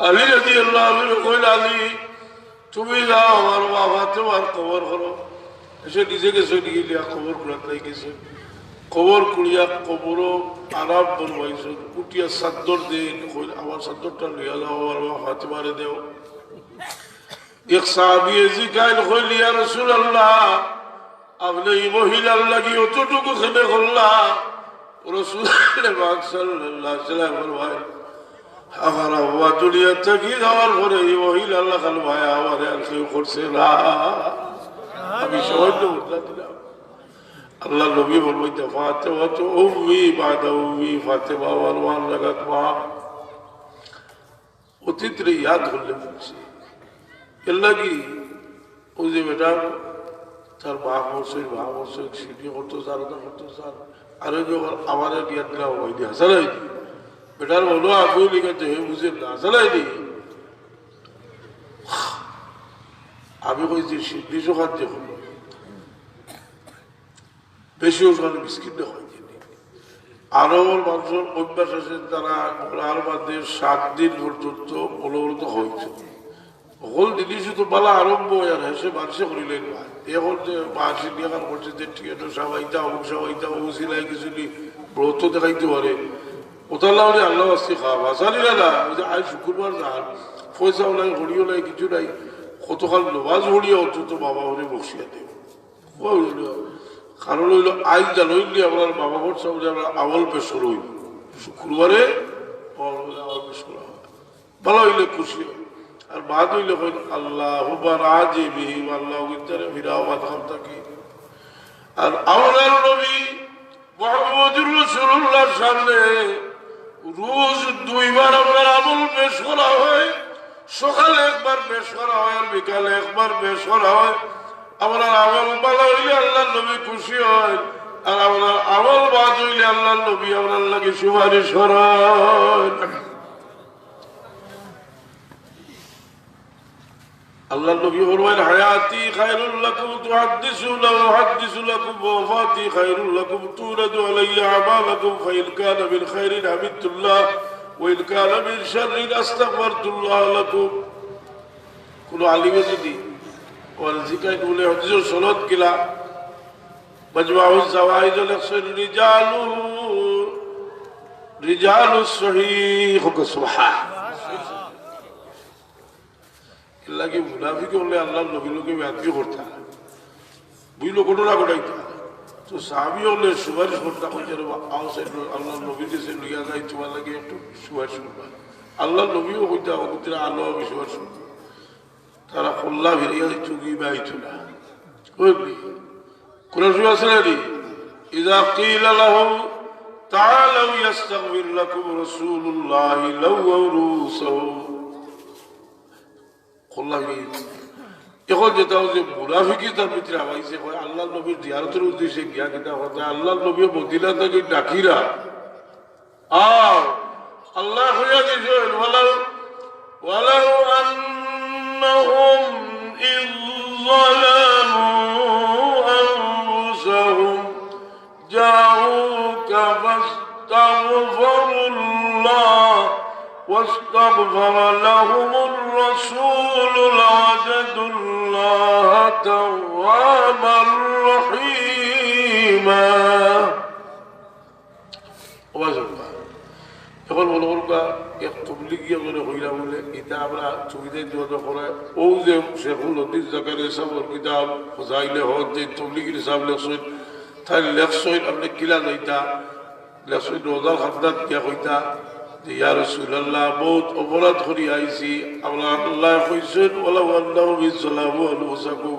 আলী রাদিয়াল্লাহু আনহু কইল আলী তুমি যাও আমার বাবা তোমার কবর করো এসে নিজেকে চলে গেলিয়া কবর কুড়াতে গেছে কবর কুড়িয়া কবরও আরাম বলবাইছ কুটিয়া চাদর দেন আমার চাদরটা লইয়া যাও আমার বাবা ফাতেমারে দেও এক সাহাবী জিগাইল কইল ইয়া রাসূলুল্লাহ আপনি এই মহিলার লাগি অতটুকু খেলে করলা রাসূল পাক সাল্লাল্লাহু আলাইহি ওয়াসাল্লাম ফরমায় আমার আব্বা দুনিয়া থেকে যাওয়ার পরে এই মহিলা আল্লাহ খাল ভাই আমার আর কেউ করছে না আমি সবাই তো উঠলা দিলাম আল্লাহ নবী বলবো ফাতেমা তো উম্মি বাদা উম্মি ফাতেমা ওয়ান লাগাত মা অতীতরে ইয়াদ করলে বলছি এর লাগি ওই যে বেটা তার মা বছর সিডি করতো স্যার আরো যখন আমার ইয়াদ দিলাম ওই দিয়ে হাসালাই দি বেটার বলো আগুন লিখাতে হয়ে বুঝে না হাসালাই দি আমি কইছি সিদ্ধি চোখার যে হলো বেশি ওখানে বিস্কিট হয় আরো মানুষের অভ্যাস আছে তারা আর বাদে 7 দিন পর্যন্ত অলৌত হয়েছে সকল জিনিসই তো বালা আরম্ভ আর হেসে মানুষে করিলেন ভাই এখন যে মাসি দেখার করছে যে টিকেট সবাইটা সিলাই কিছু ব্রত দেখাইতে পারে ওতাল্লাহ আল্লাহ আসছে খাওয়া আসালিরা না ওই যে আজ শুক্রবার যান পয়সাও নাই হরিও নাই কিছু নাই কতকাল নমাজ হরিয়া অন্তত বাবা হরে বসিয়া দেব কারণ হইল আইন জানইলি আপনার বাবা ভোট সামনে আমরা আমল পেশ হইল শুক্রবারে আমল পেশ করা হয় ভালো হইলে খুশি হয় আর বাদ হইলে হইল আল্লাহ রাজে বিহিম আল্লাহ ফিরাও বাদাম থাকি আর আমরার নবী মুহাম্মদুর রাসূলুল্লাহর সামনে রোজ 2 বার আপনার আমল পেশ করা হয় সকালে একবার পেশ করা হয় আর বিকালে একবার পেশ করা হয় আমরা আমল ভালো হইলে আল্লাহ নবী খুশি হয় আর আমরা আমল বাদ হইলে আল্লাহ নবী আপনার লাগে সুপারিশ করেন আল্লাহ নবী ফরমান হায়াতি খায়রুল লাকুম তুহাদ্দিসুনা ওয়া উহাদ্দিসু লাকুম ওয়া ওয়াফাতি খায়রুল লাকুম তুরাদু আলাইয়া আমালাকুম ফাইন কানা মিন খায়রিন হামিদতুল্লাহ ওয়া ইন কানা মিন শাররিন আস্তাগফিরতুল্লাহ লাকুম কোন আলিমে যদি والذكر له حديث صلاه كلا مجمع الزوائد الاخصر رجال الصحيح سبحان الله কি মুনাফিক হলে আল্লাহর নবীর লোকে বেয়াদবি করতে বুঝলো ঘটনা ঘটাইতে তো সাহাবী হলে সুপারিশ করতে হইতে আল্লাহর নবীর কাছে লিয়া যায় তোমার লাগে একটু সুপারিশ করবা আল্লাহর নবীও হইতে অবতীর আলো সুপারিশ করতে তারা কল্লা ফিরিয়া চুকি বাইতো না কোরআন শরীফ আছে না ইযা ক্বিলা লাহুম তাআলাউ ইস্তাগফির লাকুম রাসূলুল্লাহি লাওয়াউ রুসুহুম কল্লা এখন যেটা যে মুনাফিকি তার ভিতরে আইছে হয় আল্লাহর নবীর জিয়ারতের উদ্দেশ্যে গিয়া কিনা কথা আল্লাহর নবী মদিনা থেকে ডাকিরা আল্লাহ হইয়া দিয়েছেন ওয়ালাউ أنهم إذ ظلموا أنفسهم جاءوك فاستغفروا الله واستغفر لهم الرسول لوجدوا الله توابا رحيما এখন বলবো এক তবলিগিয়া করে হইলা বলে এটা আমরা সুবিধায় যোগাযোগ করে ও যে শেখুল হদিস জাকারিয়া সাহেবের কিতাব ফজাইলে হোক যে তবলিগির সাহেব লেখছেন তাই লেখছেন আপনি কিলা যাইতা লেখছেন রোজার খাতনাত কিয়া হইতা যে ইয়া রাসূলুল্লাহ বহুত অপরাধ করি আইছি আমরা আল্লাহ কইছেন ওয়ালা ওয়ান্নাহু বিসসালামু আলাইকুম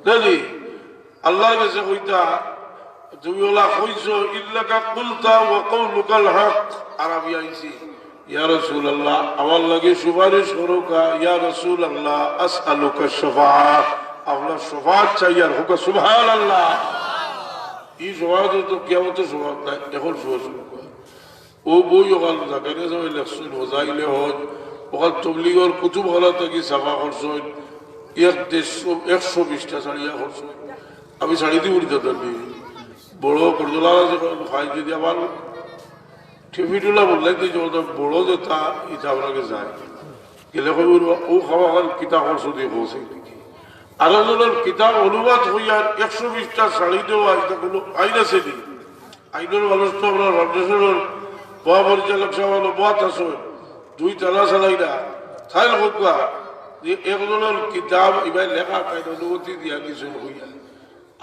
দাদি আল্লাহর কাছে কইতা তুমি ওলা কইছো ইল্লাকা কুলতা ওয়া কওলুকাল হক আরবি আইছি ইয়া রাসূলুল্লাহ আমার লাগে সুপারিশ করোকা ইয়া রাসূলুল্লাহ আসআলুকা শাফাআত আল্লাহ শাফাআত চাই আর হুকা সুবহানাল্লাহ এই জবাব তো কিয়ামতের জবাব না এখন শুরু ও বই ওখান জাকারিয়া সাহেব লেখছেন হোজাইলে হজ ওখান তবলিগর কুতুব হলা থেকে সাফা করছেন 120টা শাড়িয়া করছেন আমি শাড়ি দিয়ে উড়ি দাদা বড় করদোলা খাই যদি আমার টিভিটুলা বললাই তো বড় যেটা এটা আপনাকে যায় গেলে কই ও খাওয়া খান কিতাব করছো দিয়ে পৌঁছে দেখি আর একজনের কিতাব অনুবাদ হইয়ার 120টা শাড়ি দেওয়া এটা কোনো আইন আছে নি আইনের মানুষ তো আপনার ফাউন্ডেশনের বহা পরিচালক সাহেব বাত আছে 2 তালা চালাই না তাই হোক যে একজনের কিতাব এবার লেখা তাই অনুমতি দিয়া কিছু হইয়া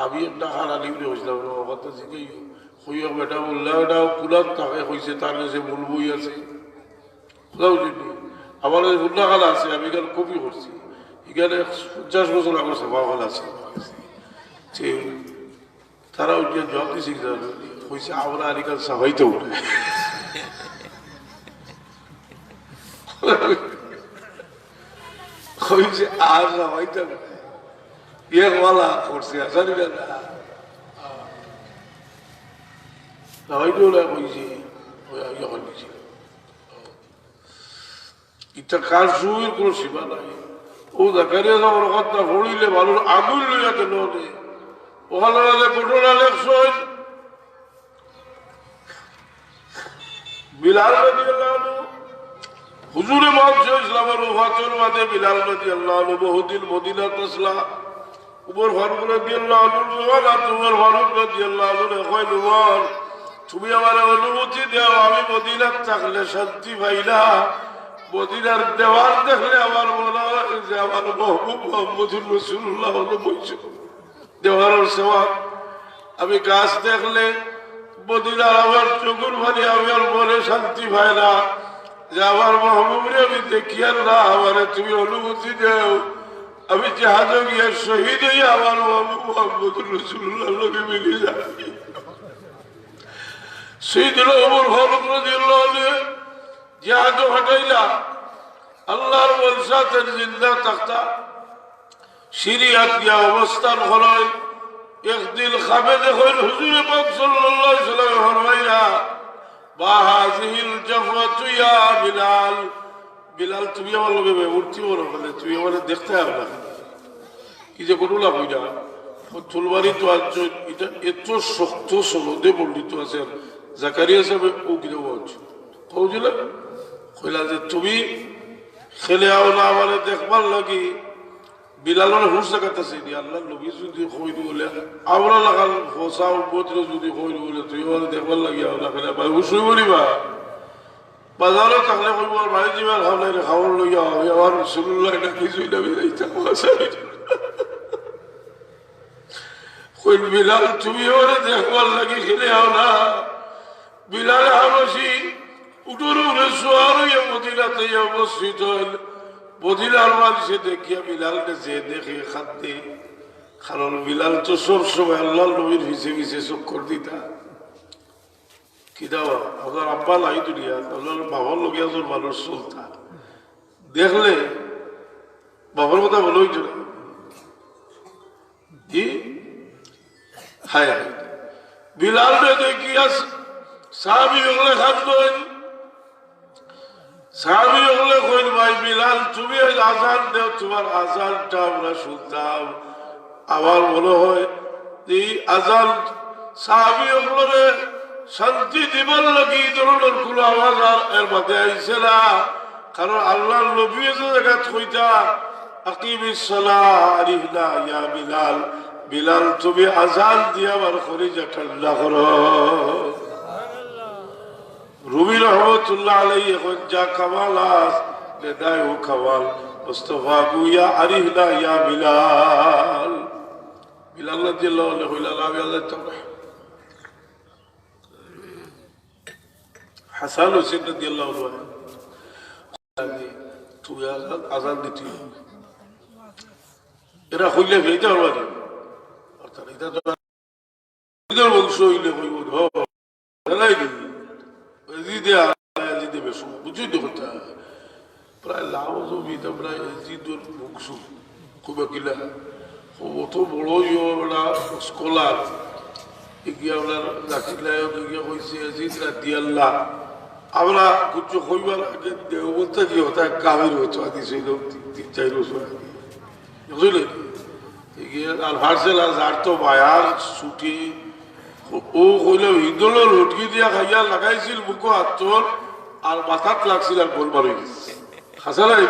আমি একটা খানা লিখলে হয়েছিলাম কথা শিখেই হইয়া বেটা বললাম এটা কুলার থাকে হয়েছে তার কাছে মূল বই আছে আমার উন্না খালা আছে আমি এখানে কপি করছি এখানে 50 বছর আমার সভা খালা আছে তারা ওই যে জব দিছে হয়েছে আমরা আরিকাল সাহাইতে উঠে হয়েছে আর সাহাইতে উঠে ইয়ে বলা করছে আসানি না সাহাইতে ওরা হয়েছে যখন দিছে এটা কার সুইর কোনো সীমা নাই ও জাকারিয়া যাওয়ার কথা পড়িলে ভালো আগুন লইয়া কেন ওখানে ঘটনা লেখছেন বিলাল রাদিয়াল্লাহু আনহু হুজুরে মুহাম্মদ ইসলামের ওয়াফাতের বাদে বিলাল রাদিয়াল্লাহু আনহু বহুদিন মদিনা তসলা উমর ফারুক রাদিয়াল্লাহু আনহু উমর ফারুক রাদিয়াল্লাহু আনহু কয় উমর তুমি আমার অনুমতি দাও আমি মদিনাত থাকলে শান্তি পাইলা মদিনার দেওয়াল দেখলে আমার মনে হয় যে আমার মাহবুব মুহাম্মদুর রাসূলুল্লাহ হলো বইছো দেওয়ালের সওয়াব আমি গাছ দেখলে মদিনার আমার চোখের ভারি আমার মনে শান্তি পায় না যে আমার মাহবুবরে আমি দেখি আর না আমার তুমি অনুমতি দাও আমি জাহাজে গিয়ে শহীদ হইয়া আমার মাহবুব মুহাম্মদুর রাসূলুল্লাহ লগে মিলে যাই সাইয়েদনা ওমর ফারুক রাদিয়াল্লাহু আনহু জাহাজ হটাইলা আল্লাহর বলসাতের জিন্দা তাখতা সিরিয়াত গিয়া অবস্থান হলয় একদিন খাবে দেখেন হুজুরে পাক সাল্লাল্লাহু আলাইহি ওয়াসাল্লাম ফরমাইলা বা হাযিহিল জাফওয়াতু ইয়া বিলাল বিলাল তুমি আমার লগে মূর্তি বলে তুমি আমারে দেখতে হবে না কি যে করুলা কইরা ফুলবাড়ি তো আজ এটা এত শক্ত সনদে বর্ণিত আছে জাকারিয়া সাহেব ও কিনে বলছে কৌজিলা কইলা যে তুমি খেলে আও না আমারে দেখবার লাগি বিলালের হুশ জায়গাতেছে আল্লাহ নবী যদি কইরি বলে আমরা লাগাল হোসা উপত্র যদি কইরি বলে তুই আমারে দেখবার লাগি আও না খেলে ভাই হুশ বলিবা বাজারে থাকলে কইব ভাই জীবন খাওয়াই খাওয়ার লইয়া হবে আমার রাসূলুল্লাহ এটা কিছুই না বিদাইতা কইল বিলাল তুমি ওরে দেখবার লাগি খেলে আও না বিলাল হাবশি উঠুর উড়ে সোয়ার হইয়া মদিনাতে অবস্থিত হইল মদিনার মানুষে দেখিয়া বিলালকে যে দেখে খাদ্যে কারণ বিলাল তো সবসময় আল্লাহ নবীর পিছে পিছে চক্কর দিতা কি দাওয়া আপনার আব্বা নাই দুনিয়া আপনার বাবার লোক একজন মানুষ চলতা দেখলে বাবার কথা বলোই তো কি হায় হায় বিলাল দেখিয়া সাহাবি হলে খাদ্য সাহাবি হলে কইল ভাই বিলাল তুমি আজান দেও তোমার আজানটা আমরা শুনতাম আমার মনে হয় যে আজান সাহাবি হলে শান্তি দিবার লাগি ধরনের কোনো আওয়াজ আর এর মধ্যে আইছে না কারণ আল্লাহর নবী যে জায়গা কইতা আকিমিস সালাহ আলিহনা ইয়া বিলাল বিলাল তুমি আজান দিয়া আমার খরিজা ঠান্ডা করো রুবি রহমতুল্লাহ আলাইহি এখন যা কামালাস লেদায় ও কামাল মুস্তাফা গুয়া আরিহনা ইয়া বিলাল বিলাল রাদিয়াল্লাহু আনহু কইলা আমি আল্লাহ তাআলা হাসান হোসেন রাদিয়াল্লাহু আনহু তুই আজান দিতি এরা কইলে ভেইতে পারবা অর্থাৎ এটা তো এদের বংশ হইলে কইব ধলাই দিই বুঝি তো কথা প্রায় লাভ জমি প্রায় জিদুর বংশ খুব কিলা অত বড় স্কলার এগিয়ে আপনার জাকির নায়ক এগিয়ে কইছে জিদ রাতি আল্লাহ আমরা কিছু কইবার আগে দেওবলতে কি হতা কামের হতো আদি ছিল 3-4 বছর আগে বুঝলে এগিয়ে আর ভার্সেল আর তো বায়ার ছুটি ও কইল ইদলের লটকি দিয়া খাইয়া লাগাইছিল বুকো হাতর আর মাথাত লাগছিল আর গোল মারি গেছে হাসা লাগি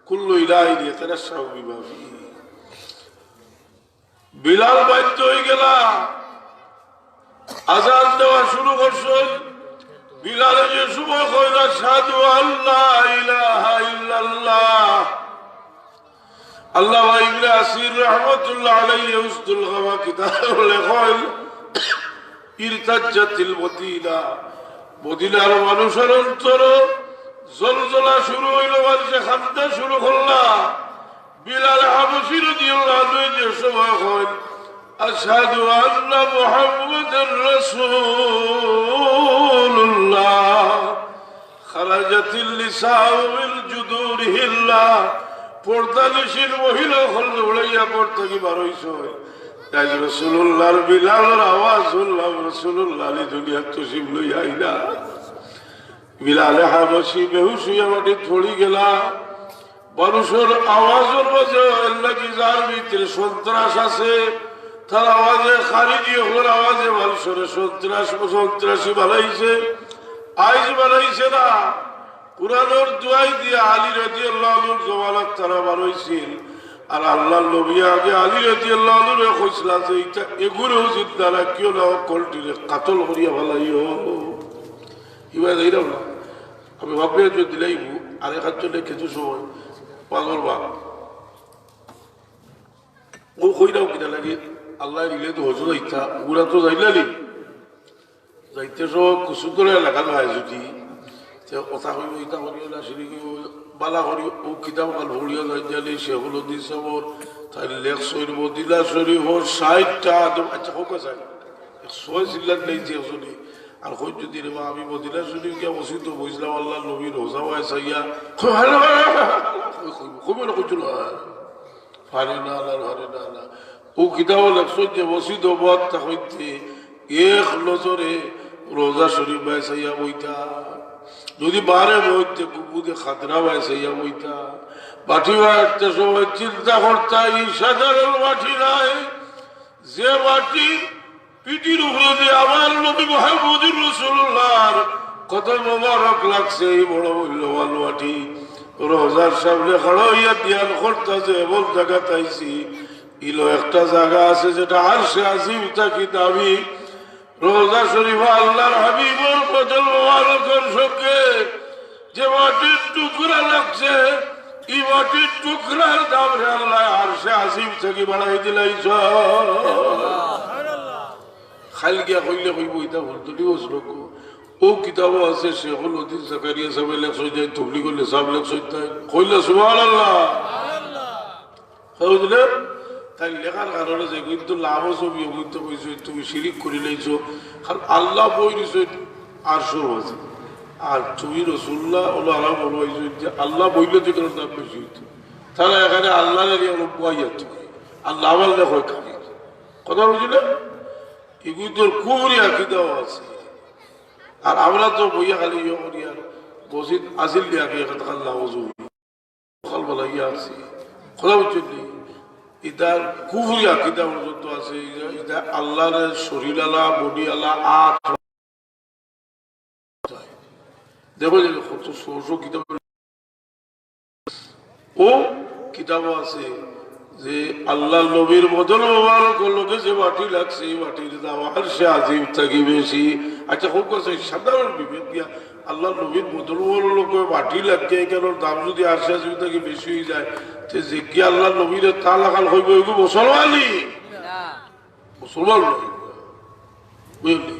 কুল্লু ইলাহি ইয়াতানাশাউ বিমা ফি বিলাল বাধ্য হয়ে গেলা আজান দেওয়া শুরু করছেন বিলালে যে সময় কইল আশহাদু আল্লা ইলাহা ইল্লাল্লাহ আল্লামা ইবনে আসির রাহমাতুল্লাহ আলাইহি উসদুল গামা কিতাব লেখেন ইরতাজ্জাতিল মদিনা মদিনার মানুষের অন্তর জলজলা শুরু হইল মানুষে খান্দা শুরু করলা বিলাল হাবশী রাদিয়াল্লাহু আনহু যে সময় কইল আশহাদু আন্না মুহাম্মাদার রাসূলুল্লাহ খারাজাতিল লিসাউ মিন জুদুরিহিল্লাহ পর্দানিশীর মহিলা হল উড়াইয়া পড়তে কি বার হইছো তাই রাসূলুল্লাহর বিলালের আওয়াজ শুনলাম রাসূলুল্লাহ আলী দুনিয়া তশরিফ লই আইলা বিলালে হাবশি বেহুশ হইয়া মাটি থড়ি গেলা মানুষের আওয়াজের মাঝে আল্লাহ কি যার ভিতরে সন্ত্রাস আছে তার আওয়াজে খারিজি হওয়ার আওয়াজে মানুষের সন্ত্রাসী বানাইছে আইজ বানাইছে না কুরআনের দুআই দিয়ে আলী রাদিয়াল্লাহু আনহুর জমানাত তারা বানাইছিল আর আল্লাহর নবী আগে আলী রাদিয়াল্লাহু আনহু কইছিল যে এটা এগুলো জিন্দা রাখিও না কলটিরে কাতল করিয়া ফেলাইও ইবা দেইরাও না আমি ভাববে যদি দিলাইব আর এক হাতে কিছু সময় পাগল বা ও কইরাও কিনা লাগে আল্লাহ দিলে তো হজু যাইতা ওগুলা তো যাইলালি যাইতে সব কুসু করে লাগানো হয় যদি কথা কইব ইটা করিও না সিঁড়ি বালা করি ও কিতাব কাল ভরিয়া যাই দিলে সেগুলো দিছে মোর তাই লেখ শরীফ দিলা শরীফ 60টা আচ্ছা হোক আছে 100 জিল্লাত নেই যে শুনি আর কই যদি রে আমি মদিনা শরীফ গিয়া বসি তো বুঝলাম আল্লাহ নবী রোজা হয় সাইয়া কইব না কইছিল ফারে না হারে না ও কিতাব লেখছো যে বসি তো বত হইতে এক নজরে রোজা শরীফ বাই সাইয়া বইতা যদি বারে বইতে কুকুদে খাতরা বাই সাইয়া বইতা বাটি বাড়তে সময় চিন্তা করতা এই সাধারণ বাটি নাই যে বাটি পিটির উপরে দিয়ে আমার নবী মুহাম্মদুর রাসূলুল্লাহর কত মোবারক লাগছে এই বড় মূল্যবান বাটি রোজার সামনে খড়া হইয়া ধ্যান করতেছে এমন জায়গা তাইছি ইলো একটা জায়গা আছে যেটা আরশে আজিম থাকি দাবি রোজা শরীফ আল্লাহর হাবিবুর কদল মোবারকের সঙ্গে যে মাটির টুকরা লাগছে এই মাটির টুকরার দাম রে আল্লাহ আরশে আজিম থাকি বাড়াই দিলাইছ খাইল গিয়া কইলে কইব ইটা ভর্তি বসলো ও কিতাব আছে শেখুল হাদিস জাকারিয়া সাহেব লেখছ যায় তবলিগুল সাহেব লেখছ কইলে সুবহানাল্লাহ বুঝলে তাই লেখার কারণে যে কিন্তু লাভ ছবি অভিজ্ঞ কইছো তুমি শিরিক করে লাইছো কারণ আল্লাহ বই দিছো আর শুরু আছে আর তুমি রসুল্লাহ হলো আল্লাহ বলবাইছো যে আল্লাহ বইলে তো কারণ দাম বেশি হইতো তাহলে এখানে আল্লাহ অলপ বইয়া আল্লাহ আমার লেখ খালি কথা বুঝলে এগুলি তোর কুহুরি আকিদাও আছে আর আমরা তো বইয়া খালি ইয়ে করি আর মসজিদ আসিল দিয়া কে আল্লাহ সকাল বেলা ইয়ে আছে কথা বুঝছেন ইতার কুহুরি আকিদা পর্যন্ত আছে এটা আল্লাহর শরীর আলা বডি আলা আট দেখো যে কত শো কিতাব ও কিতাব আছে যে আল্লাহ নবীর বদল মোবারক লোকে যে মাটি লাগছে এই মাটির দাম আর সে আজিব থাকি বেশি আচ্ছা খুব কাছে সাধারণ বিবেক দিয়া আল্লাহ নবীর বদল লোক মাটি লাগে কেন দাম যদি আর সে আজিব থাকি বেশি হয়ে যায় যে কি আল্লাহ নবীর তা লাগাল হইব এগুলো মুসলমানই মুসলমান বুঝলি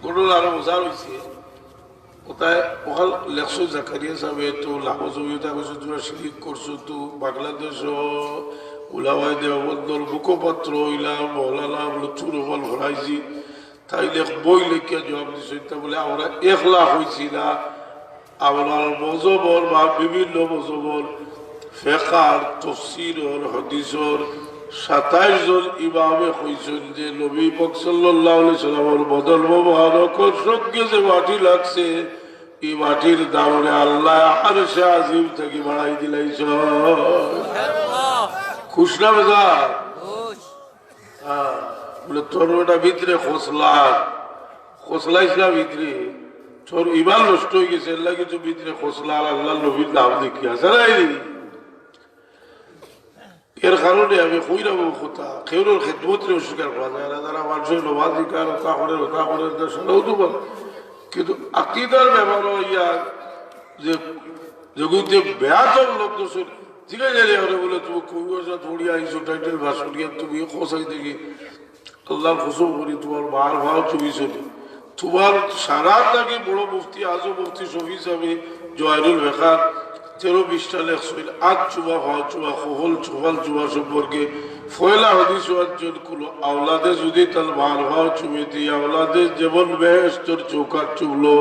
গরুর আরো মজা হয়েছে কোথায় ওখান লেখছো জাকারিয়া সাহেব তো লাভ জমিটা করছো তোমরা শিরিক করছো তো বাংলাদেশ উলামাই দেওবন্দর মুখপাত্র হইলাম মৌলানা লুৎফুর রহমান ভরাইজি তাই বই লেখিয়া জবাব দিচ্ছে তা বলে আমরা 1 লাখ হয়েছি না আমরা মজবর বা বিভিন্ন মজবর ফেকার তফসির হাদিসর 27 জন ইমামে কইছেন যে নবী পাক সাল্লাল্লাহু আলাইহি সাল্লামের বদল মোবারকের সঙ্গে যে মাটি লাগছে এই মাটির দামে আল্লাহ আরশে আজিম থেকে বাড়াই দিলাইছ খুশ না বেজা বলে তোর ওটা ভিতরে খোসলাইছিলাম ভিতরে তোর ইমান নষ্ট হয়ে গেছে এর লাগে তো ভিতরে খোসলা আল্লাহ নবীর নাম দেখি আছে না এর কারণে আমি কইরাম কথা কেউর খেদমতরে অস্বীকার করা যায় না যারা মানুষের নমাজিকার ওটা করে সেটাও তো বলে কিন্তু আকিদার ব্যাপার ইয়া যে যেগুলিতে বেয়াদব লোক দোষের ঠিক আছে বলে তুমি কবিতা থোড়ি আইসো টাইটেল ভাষণ গিয়ে তুমি খোসাই দেখি আল্লাহর খুশব করি তোমার মার ভাও তুমি চলি তোমার সারা তাকে বড় মুফতি আজও মুফতি শফি সাহেব জয়নুল বেকার 13-20টা লেখছিল আজ চুবা হওয়া চুবা হল চুবাল চুবা সম্পর্কে ফয়লা হদিস ওয়াজ্জল কুলো আওলাদে যদি তাল ভার হওয়া চুবে দিয়ে আওলাদে যেমন বেহেশতর চৌকাট চুবলো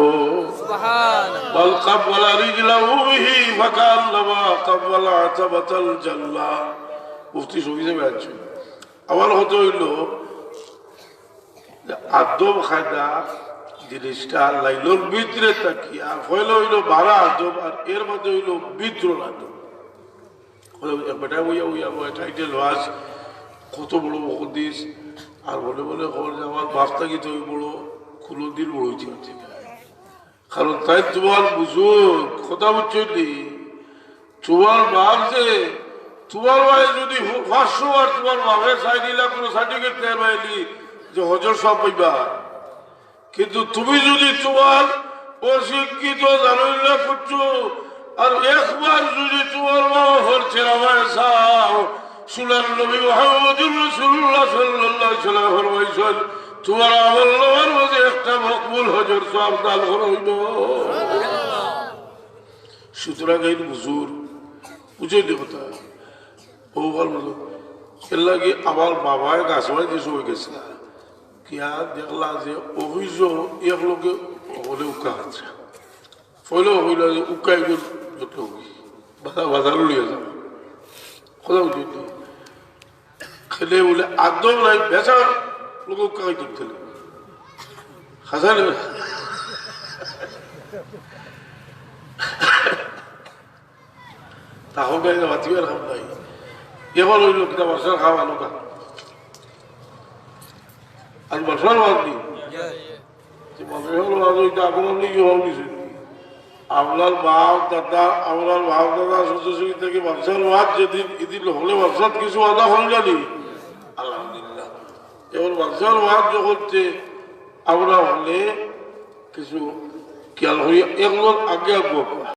বল কাবলা রিজলাহু বিহি ফাকাল্লামা কাবলা আতাবাতাল জান্নাহ মুফতি শফিজে বেয়াচ্ছ আমার হতো হইল আদব খায়দা জিনিসটা লাইলোর ভিতরে তাকিয়া ফয়লা হইল 12 আদব আর এর মধ্যে হইল বিদ্রোহ আদব বেটা বইয়া বইয়া বইয়া টাইটেল ওয়াজ কত বড় হদিস আর বলে বলে খবর যে আমার বাপটা কি তুমি বড় কোনোদিন বড় হইতে কারণ তাই তোমার বুঝুন কথা বুঝছি তোমার বাপ যে তোমার ভাই যদি 500 আর তোমার বাপে চাই নিলা কোনো সার্টিফিকেট দেয় পাইলি যে হজর সব পাইবা কিন্তু তুমি যদি তোমার অশিক্ষিত জানা করছো আর একবার যদি তোমার বাবা হচ্ছে আমার চাও সুনার নবী মুহাম্মদুর রাসূলুল্লাহ সাল্লাল্লাহু আলাইহি ওয়াসাল্লাম ফরমাইছেন তোমার আমল নামার মাঝে একটা মকবুল হজর সওয়াব দান করা হইল সুতরাং এই হুজুর বুঝে দি কথা ওভার মতো এর লাগে আমার বাবায় গাছবাই দেশ হয়ে গেছে কিয়া দেখলা যে অভিযোগ এক লোকে হলে উকা হচ্ছে ফলে হইল যে উকাই গেল যত বাজার লিয়ে যাও কথা বুঝি খেলে বলে আদম নাই বেচা লোক উকা খাই তুলতে হাসান তাহলে বাতিবার খাম নাই এবার হইল কিনা বর্ষার খাওয়া লোকা আর বর্ষার বাদ নেই আপনার বাপ দাদা আপনার বাপ দাদা শ্বশুর থেকে বর্ষার বাদ যেদিন এদিন হলে বর্ষাত কিছু আদা হল জানি আলহামদুলিল্লাহ এবার বর্ষার বাদ যখন আমরা হলে কিছু খেয়াল হইয়া এগুলোর আগে আগে